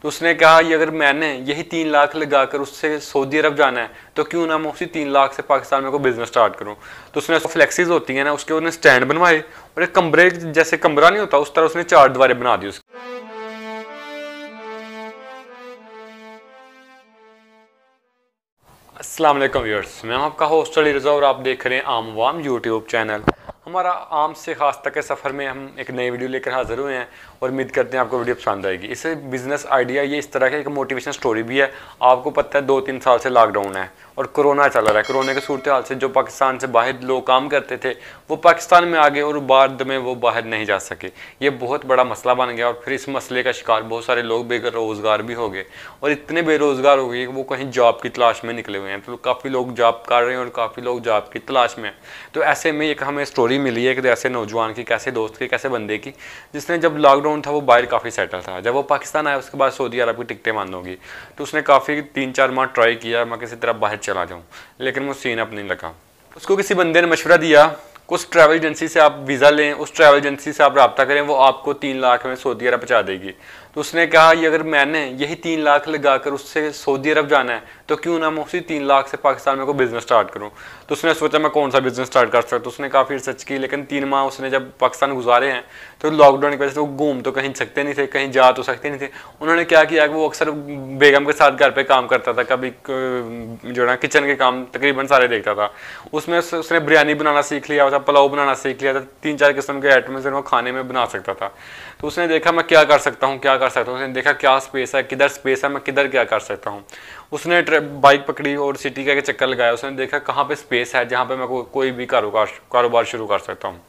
तो उसने कहा ये अगर मैंने यही 3 लाख लगाकर उससे सऊदी अरब जाना है तो क्यों ना मैं उसी 3 लाख से पाकिस्तान में को बिजनेस स्टार्ट करूं। तो उसने फ्लेक्सीज होती है ना, उसके उन्हें स्टैंड बनवाए और एक कमरे जैसे कमरा नहीं होता उस तरह उसने 4 दीवारें बना दी उसकी। अस्सलाम वालेकुम व्यूअर्स, मैं आपका होस्ट अली रज़ा और आप देख रहे हैं आम अवाम यूट्यूब चैनल। हमारा आम से खास तक के सफ़र में हम एक नई वीडियो लेकर हाजिर हुए हैं और उम्मीद करते हैं आपको वीडियो पसंद आएगी। इसे बिज़नेस आइडिया ये इस तरह का एक मोटिवेशन स्टोरी भी है। आपको पता है 2-3 साल से लॉकडाउन है और कोरोना चल रहा है। कोरोना के सूरत हाल से जो पाकिस्तान से बाहर लोग काम करते थे वो पाकिस्तान में आ गए और बाद में वो बाहर नहीं जा सके। ये बहुत बड़ा मसला बन गया और फिर इस मसले का शिकार बहुत सारे लोग बेरोज़गार भी हो गए और इतने बेरोज़गार हो गए कि वो कहीं जॉब की तलाश में निकले हुए हैं। तो काफ़ी लोग जॉब कर रहे हैं और काफ़ी लोग जॉब की तलाश में हैं। तो ऐसे में एक हमें स्टोरी मिली है कि ऐसे नौजवान की, कैसे दोस्त की, कैसे बंदे की, जिसने जब लॉकडाउन था वो बाहर काफ़ी सेटल था। जब वो पाकिस्तान आया उसके बाद सऊदी अरब की टिकटें बंद होगी तो उसने काफ़ी 3-4 माह ट्राई किया मैं किसी तरह बाहर चला जाऊँ, लेकिन वो सीन अप नहीं लगा। उसको किसी बंदे ने मशवरा दिया उस ट्रैवल एजेंसी से आप वीज़ा लें, उस ट्रैवल एजेंसी से आप रब्ता करें, वो आपको 3 लाख में सऊदी अरब पहुंचा देगी। तो उसने कहा ये अगर मैंने यही 3 लाख लगाकर उससे सऊदी अरब जाना है तो क्यों ना मैं उसी 3 लाख से पाकिस्तान में को बिज़नेस स्टार्ट करूं। तो उसने सोचा मैं कौन सा बिज़नेस स्टार्ट कर सकता। तो उसने काफ़ी रिसर्च की, लेकिन 3 माह उसने जब पाकिस्तान गुजारे हैं तो लॉकडाउन की वजह से वो घूम तो कहीं सकते नहीं थे, कहीं जा तो सकते नहीं थे। उन्होंने क्या किया कि वो अक्सर बेगम के साथ घर पर काम करता था, कभी जो है किचन के काम तकरीबन सारे देखता था। उसमें उसने बिरयानी बनाना सीख लिया था, पुलाव बनाना सीख लिया था, 3-4 किस्म के आइटम वो खाने में बना सकता था। तो उसने देखा मैं क्या कर सकता हूँ, क्या कर सकता हूँ। उसने देखा क्या स्पेस है, किधर स्पेस है, मैं किधर क्या कर सकता हूँ। उसने बाइक पकड़ी और सिटी का चक्कर लगाया। उसने देखा कहाँ पे स्पेस है जहाँ पे मैं कोई भी कारोबार शुरू कर सकता हूँ।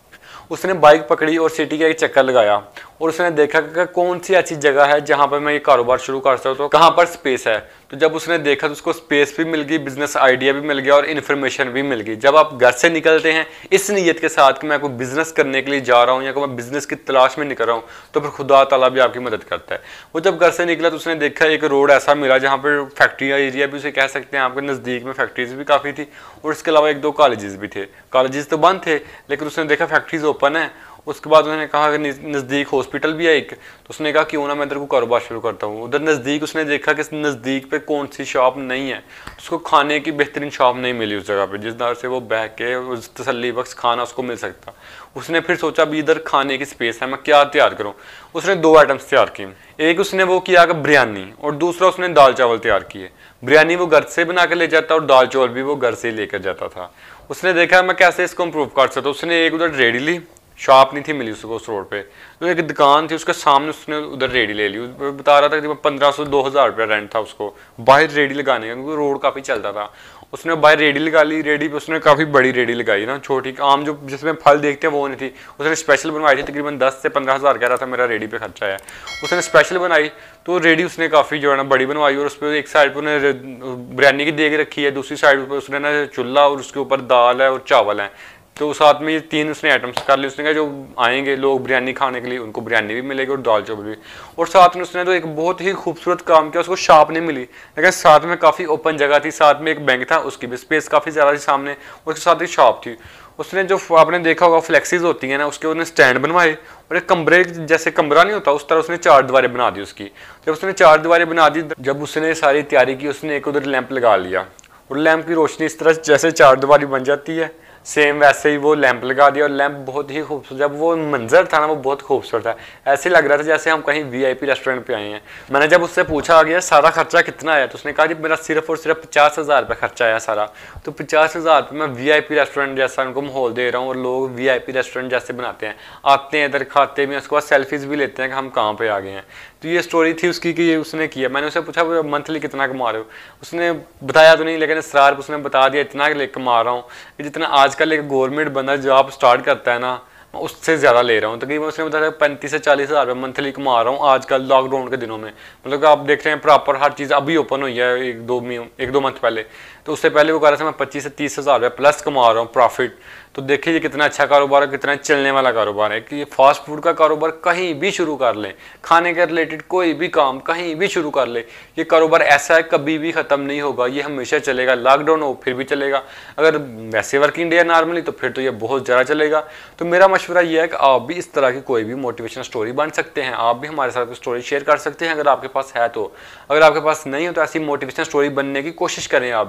उसने बाइक पकड़ी और सिटी का एक चक्कर लगाया और उसने देखा कि कौन सी ऐसी जगह है जहाँ पर मैं ये कारोबार शुरू कर सकता हूँ, कहाँ पर स्पेस है। तो जब उसने देखा तो उसको स्पेस भी मिल गई, बिजनेस आइडिया भी मिल गया और इन्फॉर्मेशन भी मिल गई। जब आप घर से निकलते हैं इस नीयत के साथ कि मैं कोई बिजनेस करने के लिए जा रहा हूँ या कोई मैं बिजनेस की तलाश में निकल रहा हूँ, तो फिर खुदा ताला भी आपकी मदद करता है। वो जब घर से निकला तो उसने देखा एक रोड ऐसा मिला जहाँ पर फैक्ट्री एरिया भी उसे कह सकते हैं, आपके नज़दीक में फैक्ट्रीज भी काफ़ी थी और इसके अलावा 1-2 कॉलेजेस भी थे। कॉलेजेस तो बंद थे लेकिन उसने देखा फैक्ट्रीज ओपन है। उसके बाद उन्होंने कहा कि नज़दीक हॉस्पिटल भी है एक, तो उसने कहा क्यों ना मैं इधर को कारोबार शुरू करता हूँ। उधर नज़दीक उसने देखा कि नज़दीक पे कौन सी शॉप नहीं है, उसको खाने की बेहतरीन शॉप नहीं मिली उस जगह पे जिस तरह से वो बैठ के उस तसल्ली बख्श खाना उसको मिल सकता। उसने फिर सोचा अभी इधर खाने की स्पेस है, मैं क्या तैयार करूँ। उसने 2 आइटम्स तैयार किए। एक उसने वो किया कि बिरयानी और दूसरा उसने दाल चावल तैयार किए। बिरयानी वो घर से बना कर ले जाता और दाल चावल भी वो घर से ही लेकर जाता था। उसने देखा मैं कैसे इसको इम्प्रूव कर सकता। उसने एक उधर रेडी ली, शॉप नहीं थी मिली उसको उस रोड पे, तो एक दुकान थी उसके सामने उसने उधर रेडी ले ली। बता रहा था कि 1500-2000 रुपया रेंट था उसको बाहर रेडी लगाने का, क्योंकि रोड काफ़ी चलता था। उसने बाहर रेडी लगा ली। रेडी पे उसने काफ़ी बड़ी रेडी लगाई ना, छोटी आम जो जिसमें फल देखते हैं वो नहीं थी। उसने स्पेशल बनवाई थी, तकरीबन 10 से 15 हज़ार कह रहा था मेरा रेडी पे खर्चा है। उसने स्पेशल बनाई तो रेडी उसने काफ़ी जो है ना बड़ी बनवाई और उस पर एक साइड पर उन्हें बिरयानी की देग रखी है, दूसरी साइड पर उसने ना चूल्हा और उसके ऊपर दाल है और चावल है। तो साथ में ये 3 उसने आइटम्स कर लिए। उसने कहा जो आएंगे लोग बिरयानी खाने के लिए उनको बिरयानी भी मिलेगी और दाल चावल भी। और साथ में उसने तो एक बहुत ही खूबसूरत काम किया, उसको शॉप नहीं मिली लेकिन साथ में काफ़ी ओपन जगह थी, साथ में एक बैंक था, उसकी भी स्पेस काफ़ी ज़्यादा थी सामने, उसके साथ ही शॉप थी। उसने जो आपने देखा होगा फ्लेक्सीज होती हैं ना, उसके उसने स्टैंड बनवाए और एक कमरे जैसे कमरा नहीं होता उस तरह उसने 4 दीवारें बना दी उसकी। जब उसने 4 दीवारें बना दी, जब उसने सारी तैयारी की उसने एक उधर लैंप लगा लिया और लैंप की रोशनी इस तरह जैसे 4 दीवारी बन जाती है सेम वैसे ही वो लैंप लगा दिया। और लैंप बहुत ही खूबसूरत, जब वो मंजर था ना वो बहुत खूबसूरत था। ऐसे लग रहा था जैसे हम कहीं वीआईपी रेस्टोरेंट पे आए हैं। मैंने जब उससे पूछा आ गया सारा खर्चा कितना आया, तो उसने कहा जी मेरा सिर्फ और सिर्फ 50,000 रुपये खर्चा आया सारा। तो 50,000 रुपये मैं वीआईपी रेस्टोरेंट जैसा उनको माहौल दे रहा हूँ और लोग वीआईपी रेस्टोरेंट जैसे बनाते हैं, आते हैं इधर खाते भी, उसके बाद सेल्फीज भी लेते हैं कि हम कहाँ पे आ गए हैं। तो ये स्टोरी थी उसकी कि ये उसने किया। मैंने उससे पूछा वो मंथली कितना कमा रहे हो, उसने बताया तो नहीं लेकिन इसरार उसने बता दिया इतना कमा रहा हूँ कि जितना आजकल एक गवर्नमेंट बंदा जॉब स्टार्ट करता है ना मैं उससे ज़्यादा ले रहा हूँ। तकरीबन उसने बताया 35 से 40 हज़ार रुपये मंथली कमा रहा हूँ आजकल लॉकडाउन के दिनों में। मतलब आप देख रहे हैं प्रॉपर हर चीज़ अभी ओपन हुई है 1-2 मंथ पहले, तो उससे पहले वो कह रहा था मैं 25 से 30 हज़ार रुपये प्लस कमा रहा हूँ प्रॉफिट। तो देखिए ये कितना अच्छा कारोबार है, कितना चलने वाला कारोबार है कि ये फास्ट फूड का कारोबार कहीं भी शुरू कर लें, खाने के रिलेटेड कोई भी काम कहीं भी शुरू कर ले, ये कारोबार ऐसा है कभी भी ख़त्म नहीं होगा, ये हमेशा चलेगा। लॉकडाउन हो फिर भी चलेगा, अगर वैसे वर्किंग डे है नॉर्मली तो फिर तो ये बहुत ज़्यादा चलेगा। तो मेरा मशवरा ये है कि आप भी इस तरह की कोई भी मोटिवेशनल स्टोरी बन सकते हैं, आप भी हमारे साथ स्टोरी शेयर कर सकते हैं अगर आपके पास है तो। अगर आपके पास नहीं हो तो ऐसी मोटिवेशनल स्टोरी बनने की कोशिश करें। आप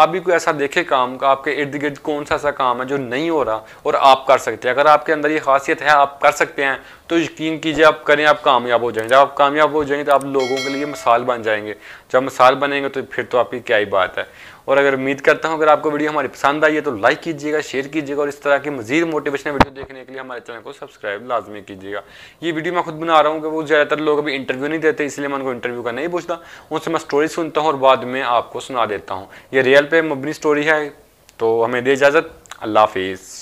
भी कोई ऐसा देखें काम का, आपके इर्द गिर्द कौन सा ऐसा काम है जो नहीं हो रहा और आप कर सकते हैं। अगर आपके अंदर ये खासियत है आप कर सकते हैं तो यकीन कीजिए आप करें, आप कामयाब हो जाएंगे। जब आप कामयाब हो जाएंगे तो आप लोगों के लिए मिसाल बन जाएंगे। जब मिसाल बनेंगे तो फिर तो आपकी क्या ही बात है। और अगर उम्मीद करता हूं अगर आपको वीडियो हमारी पसंद आई है तो लाइक कीजिएगा, शेयर कीजिएगा और इस तरह की मजीद मोटिवेशनल वीडियो देखने के लिए हमारे चैनल को सब्सक्राइब लाजमी कीजिएगा। ये वीडियो मैं खुद बना रहा हूँ कि वो ज़्यादातर लोग अभी इंटरव्यू नहीं देते, इसलिए मैं उनको इंटरव्यू का नहीं पूछता, उनसे मैं स्टोरी सुनता हूँ और बाद में आपको सुना देता हूँ। ये रियल पे मबनी स्टोरी है। तो हमें दे इजाज़त, अल्लाह हाफिज़।